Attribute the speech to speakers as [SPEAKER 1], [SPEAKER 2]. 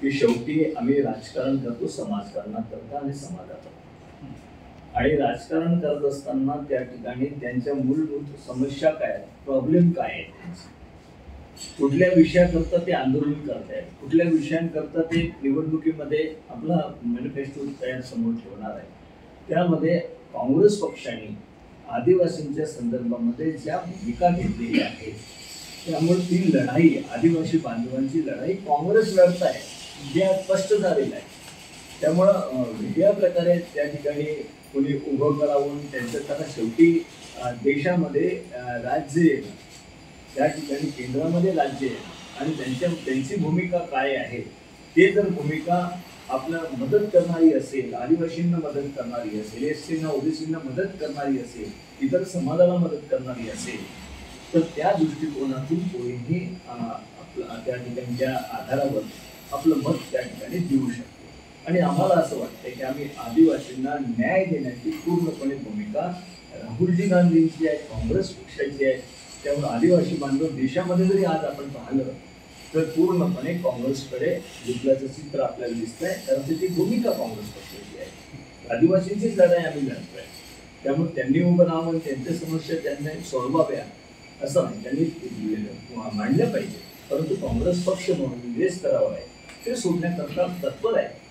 [SPEAKER 1] की शेवटी आम्ही राजकारण करतो समाजकारणाकरता आणि समाजाकरता. आणि राजकारण करत असताना त्या ठिकाणी त्यांच्या मूलभूत समस्या काय आहेत, प्रॉब्लेम काय आहेत त्यांचे, कुठल्या विषयाकरता ते आंदोलन करतायत, कुठल्या विषयांकरता ते निवडणुकीमध्ये आपला मॅनिफेस्टो तयार समोर ठेवणार आहे. त्यामध्ये काँग्रेस पक्षाने आदिवासींच्या संदर्भामध्ये ज्या भूमिका घेतलेल्या आहेत, त्यामुळे ती लढाई, आदिवासी बांधवांची लढाई काँग्रेस लढत आहे, जे स्पष्ट झालेलं आहे. त्यामुळं वेगळ्या प्रकारे त्या ठिकाणी कोणी उभं करावून त्यांना शेवटी देशामध्ये राज्य येणं, त्या ठिकाणी केंद्रामध्ये राज्य येणं आणि त्यांची भूमिका काय आहे, ते जर भूमिका आपल्या मदत करणारी असेल, आदिवासींना मदत करणारी असेल, एससींना ओबीसींना मदत करणारी असेल, इतर समाजाला मदत करणारी असेल, तर त्या दृष्टिकोनातून कोणीही त्या ठिकाणच्या आधारावर आपलं मत त्या ठिकाणी देऊ शकतो. आणि आम्हाला असं वाटतं की आम्ही आदिवासींना न्याय देण्याची पूर्णपणे भूमिका राहुलजी गांधींची आहे, काँग्रेस पक्षाची आहे. त्यामुळे आदिवासी बांधव देशामध्ये जरी आज आपण पाहिलं तर पूर्णपणे काँग्रेसकडे झुकल्याचं चित्र आपल्याला दिसतंय, कारण त्याची भूमिका काँग्रेस पक्षाची आहे. आदिवासींचीच लढाई आम्ही लढतोय. त्यामुळे त्यांनी उभं राहावं, त्यांच्या समस्या त्यांनी सोडवाव्या असं नाही, त्यांनी मांडल्या पाहिजे. परंतु काँग्रेस पक्ष म्हणून विरोध करावा आहे ते सोडण्याकरता तत्पर आहे.